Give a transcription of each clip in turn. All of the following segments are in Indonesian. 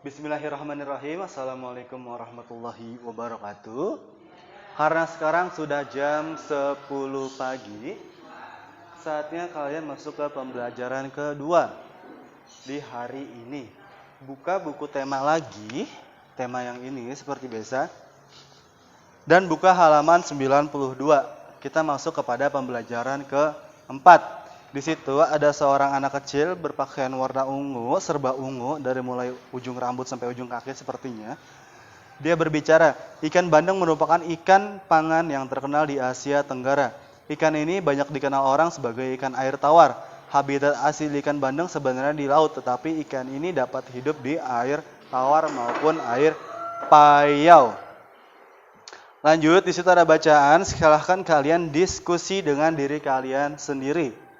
Bismillahirrahmanirrahim. Assalamualaikum warahmatullahi wabarakatuh. Karena sekarang sudah jam 10 pagi, saatnya kalian masuk ke pembelajaran kedua di hari ini. Buka buku tema lagi, tema yang ini seperti biasa. Dan buka halaman 92. Kita masuk kepada pembelajaran keempat. Di situ ada seorang anak kecil berpakaian warna ungu, serba ungu, dari mulai ujung rambut sampai ujung kaki sepertinya. Dia berbicara, ikan bandeng merupakan ikan pangan yang terkenal di Asia Tenggara. Ikan ini banyak dikenal orang sebagai ikan air tawar. Habitat asli ikan bandeng sebenarnya di laut, tetapi ikan ini dapat hidup di air tawar maupun air payau. Lanjut, di situ ada bacaan, silahkan kalian diskusi dengan diri kalian sendiri.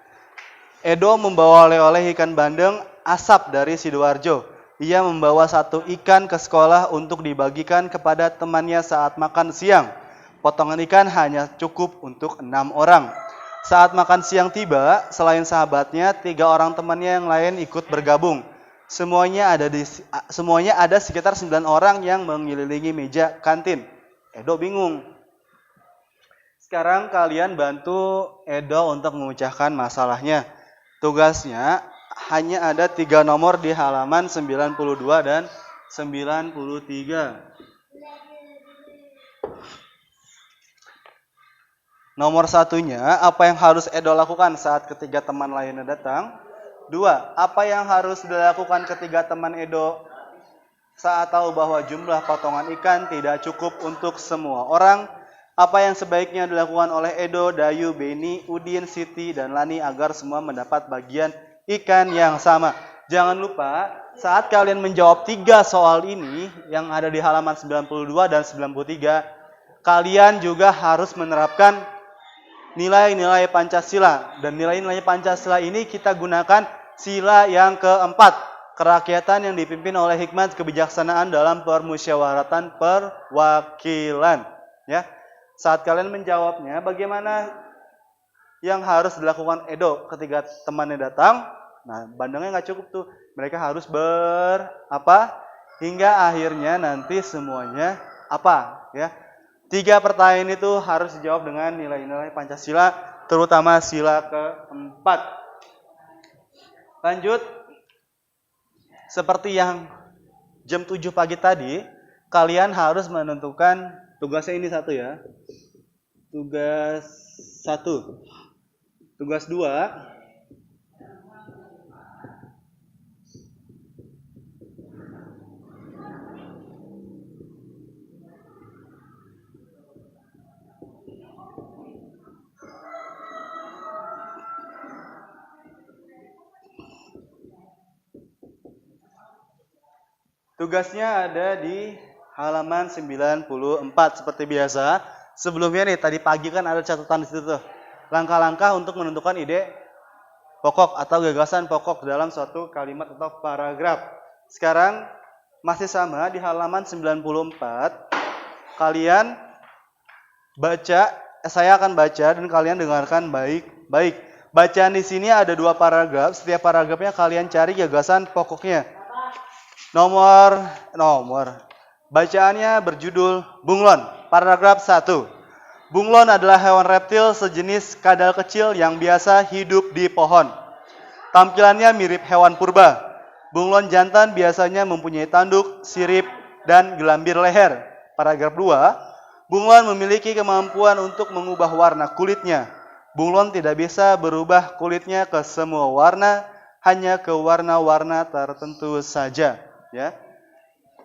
Edo membawa oleh-oleh ikan bandeng asap dari Sidoarjo. Ia membawa satu ikan ke sekolah untuk dibagikan kepada temannya saat makan siang. Potongan ikan hanya cukup untuk 6 orang. Saat makan siang tiba, selain sahabatnya, 3 orang temannya yang lain ikut bergabung. Semuanya ada sekitar 9 orang yang mengelilingi meja kantin. Edo bingung. Sekarang kalian bantu Edo untuk memecahkan masalahnya. Tugasnya hanya ada 3 nomor di halaman 92 dan 93. Nomor satunya, apa yang harus Edo lakukan saat ketiga teman lainnya datang? 2. Apa yang harus dilakukan ketiga teman Edo saat tahu bahwa jumlah potongan ikan tidak cukup untuk semua orang? Apa yang sebaiknya dilakukan oleh Edo, Dayu, Beni, Udin, Siti, dan Lani agar semua mendapat bagian ikan yang sama? Jangan lupa, saat kalian menjawab 3 soal ini yang ada di halaman 92 dan 93, kalian juga harus menerapkan nilai-nilai Pancasila. Dan nilai-nilai Pancasila ini kita gunakan sila yang keempat, kerakyatan yang dipimpin oleh hikmat kebijaksanaan dalam permusyawaratan perwakilan. Ya. Saat kalian menjawabnya, bagaimana yang harus dilakukan Edo ketika temannya datang? Nah, bandengnya nggak cukup tuh. Mereka harus hingga akhirnya nanti semuanya apa? Ya, 3 pertanyaan itu harus dijawab dengan nilai-nilai Pancasila, terutama sila keempat. Lanjut, seperti yang jam 7 pagi tadi, kalian harus menentukan tugasnya ini satu ya. Tugas 1. Tugas 2. Tugasnya ada di halaman 94 seperti biasa. Sebelumnya nih, tadi pagi kan ada catatan di situ tuh. Langkah-langkah untuk menentukan ide pokok atau gagasan pokok dalam suatu kalimat atau paragraf. Sekarang masih sama di halaman 94. Kalian baca, saya akan baca dan kalian dengarkan baik-baik. Bacaan di sini ada 2 paragraf. Setiap paragrafnya kalian cari gagasan pokoknya. Nomor. Bacaannya berjudul Bunglon. Paragraf 1. Bunglon adalah hewan reptil sejenis kadal kecil yang biasa hidup di pohon. Tampilannya mirip hewan purba. Bunglon jantan biasanya mempunyai tanduk, sirip, dan gelambir leher. Paragraf 2. Bunglon memiliki kemampuan untuk mengubah warna kulitnya. Bunglon tidak bisa berubah kulitnya ke semua warna, hanya ke warna-warna tertentu saja. Ya.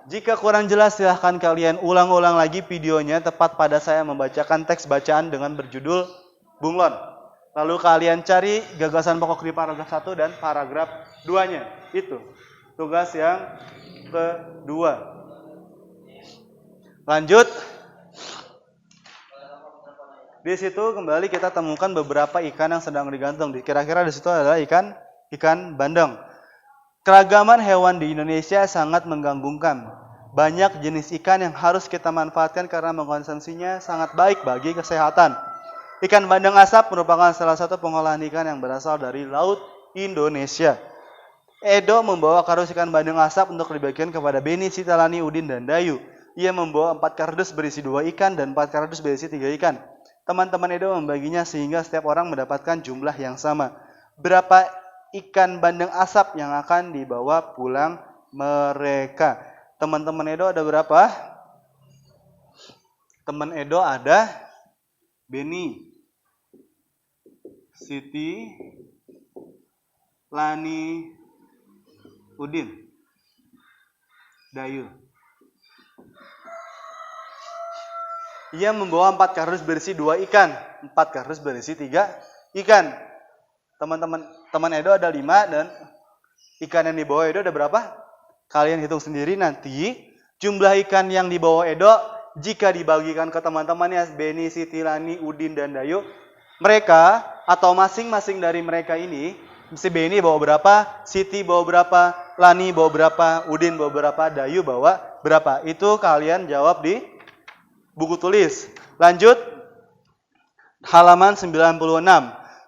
Jika kurang jelas, silahkan kalian ulang-ulang lagi videonya tepat pada saya membacakan teks bacaan dengan berjudul Bunglon. Lalu kalian cari gagasan pokok di paragraf 1 dan paragraf 2-nya. Itu tugas yang kedua. Lanjut. Di situ kembali kita temukan beberapa ikan yang sedang digantung. Kira-kira di situ adalah ikan bandeng. Keragaman hewan di Indonesia sangat mengganggukan. Banyak jenis ikan yang harus kita manfaatkan karena mengkonsumsinya sangat baik bagi kesehatan. Ikan bandeng asap merupakan salah satu pengolahan ikan yang berasal dari laut Indonesia. Edo membawa kardus ikan bandeng asap untuk dibagikan kepada Beni, Siti, Lani, Udin, dan Dayu. Ia membawa 4 kardus berisi 2 ikan dan 4 kardus berisi 3 ikan. Teman-teman Edo membaginya sehingga setiap orang mendapatkan jumlah yang sama. Berapa ikan bandeng asap yang akan dibawa pulang mereka? Teman-teman Edo ada berapa? Teman Edo ada Beni, Siti, Lani, Udin, Dayu. Ia membawa 4 kardus berisi 2 ikan, 4 kardus berisi 3 ikan. Teman Edo ada 5 dan ikan yang dibawa Edo ada berapa? Kalian hitung sendiri nanti jumlah ikan yang dibawa Edo jika dibagikan ke teman-temannya Beni, Siti, Lani, Udin, dan Dayu. Mereka atau masing-masing dari mereka ini, si Beni bawa berapa, Siti bawa berapa, Lani bawa berapa, Udin bawa berapa, Dayu bawa berapa. Itu kalian jawab di buku tulis. Lanjut, halaman 96.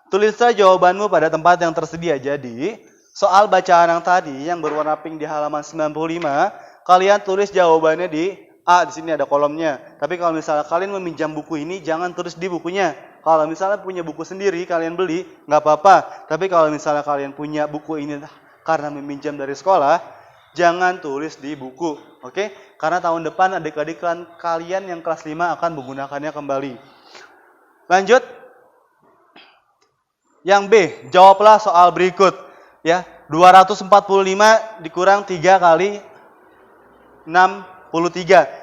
Tulislah jawabanmu pada tempat yang tersedia. Jadi, soal bacaan yang tadi yang berwarna pink di halaman 95, kalian tulis jawabannya di A, di sini ada kolomnya. Tapi kalau misalnya kalian meminjam buku ini, jangan tulis di bukunya. Kalau misalnya punya buku sendiri, kalian beli, nggak apa-apa. Tapi kalau misalnya kalian punya buku ini karena meminjam dari sekolah, jangan tulis di buku. Oke? Karena tahun depan adik-adik kalian yang kelas 5 akan menggunakannya kembali. Lanjut. Yang B, jawablah soal berikut. Ya, 245 dikurang 3 kali 63.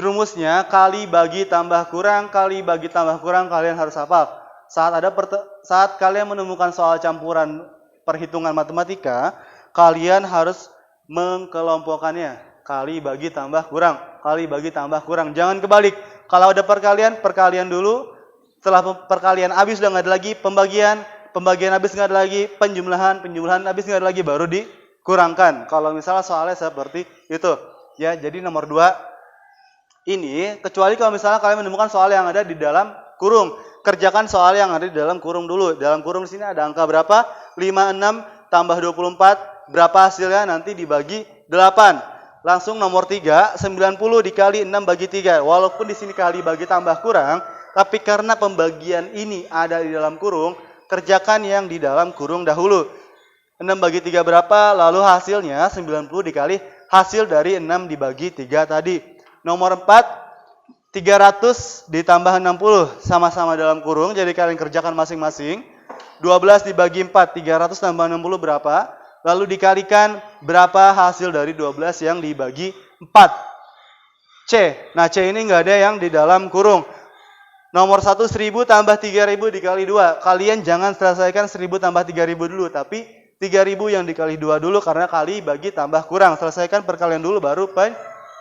Rumusnya kali bagi tambah kurang, kali bagi tambah kurang, kalian harus hafal. Saat kalian menemukan soal campuran perhitungan matematika, kalian harus mengkelompokkannya. Kali bagi tambah kurang, kali bagi tambah kurang. Jangan kebalik. Kalau ada perkalian dulu. Setelah perkalian habis udah nggak ada lagi, pembagian habis nggak ada lagi, penjumlahan habis nggak ada lagi, baru dikurangkan. Kalau misalnya soalnya seperti itu. Ya, jadi nomor 2 ini, kecuali kalau misalnya kalian menemukan soal yang ada di dalam kurung. Kerjakan soal yang ada di dalam kurung dulu. Dalam kurung di sini ada angka berapa? 56 tambah 24. Berapa hasilnya? Nanti dibagi 8. Langsung nomor 3, 90 dikali 6 bagi 3. Walaupun di sini kali bagi tambah kurang, tapi karena pembagian ini ada di dalam kurung, kerjakan yang di dalam kurung dahulu. 6 bagi 3 berapa? Lalu hasilnya 90 dikali hasil dari 6 dibagi 3 tadi. Nomor 4, 300 ditambah 60, sama-sama dalam kurung, jadi kalian kerjakan masing-masing. 12 dibagi 4, 300 tambah 60 berapa? Lalu dikalikan berapa hasil dari 12 yang dibagi 4. C, nah C ini nggak ada yang di dalam kurung. Nomor 1, 1000 tambah 3000 dikali 2. Kalian jangan selesaikan 1000 tambah 3000 dulu, tapi 3000 yang dikali 2 dulu karena kali bagi tambah kurang. Selesaikan perkalian dulu baru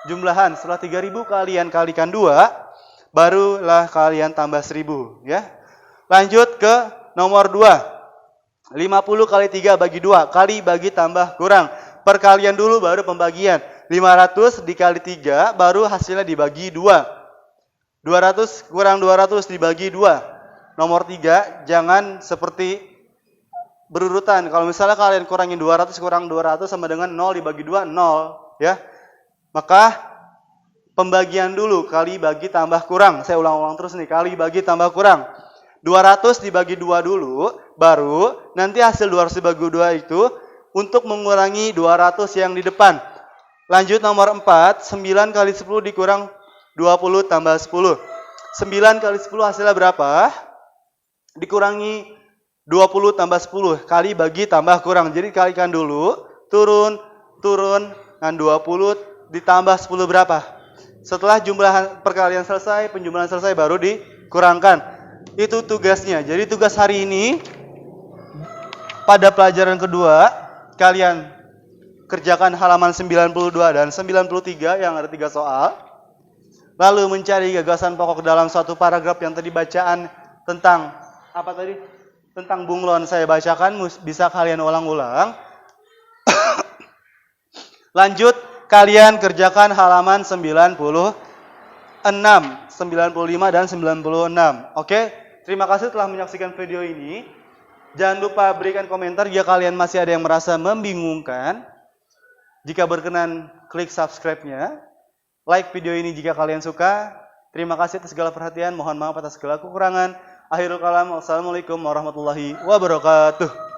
jumlahan. Setelah 3000 kalian kalikan 2, barulah kalian tambah 1000. Ya. Lanjut ke nomor 2. 50 kali 3 bagi 2. Kali bagi tambah kurang. Perkalian dulu baru pembagian. 500 dikali 3 baru hasilnya dibagi 2. 200 kurang 200 dibagi 2. Nomor 3, jangan seperti berurutan. Kalau misalnya kalian kurangin 200 kurang 200 sama dengan 0 dibagi 2, 0. Ya. Maka pembagian dulu, kali bagi tambah kurang. Saya ulang-ulang terus nih, kali bagi tambah kurang. 200 dibagi 2 dulu, baru nanti hasil 200 dibagi 2 itu untuk mengurangi 200 yang di depan. Lanjut nomor 4, 9 kali 10 dikurang 20 tambah 10. 9 kali 10 hasilnya berapa? Dikurangi 20 tambah 10, kali bagi tambah kurang. Jadi kalikan dulu, turun, dan 20 ditambah 10 berapa? Setelah jumlah perkalian selesai, penjumlahan selesai, baru dikurangkan. Itu tugasnya. Jadi tugas hari ini, pada pelajaran kedua, kalian kerjakan halaman 92 dan 93 yang ada 3 soal. Lalu mencari gagasan pokok dalam suatu paragraf yang tadi bacaan tentang, apa tadi? Tentang bunglon saya bacakan, bisa kalian ulang-ulang. Lanjut, kalian kerjakan halaman 96, 95 dan 96. Oke, terima kasih telah menyaksikan video ini. Jangan lupa berikan komentar jika kalian masih ada yang merasa membingungkan. Jika berkenan, klik subscribe-nya. Like video ini jika kalian suka. Terima kasih atas segala perhatian. Mohon maaf atas segala kekurangan. Akhirul kalam. Wassalamualaikum warahmatullahi wabarakatuh.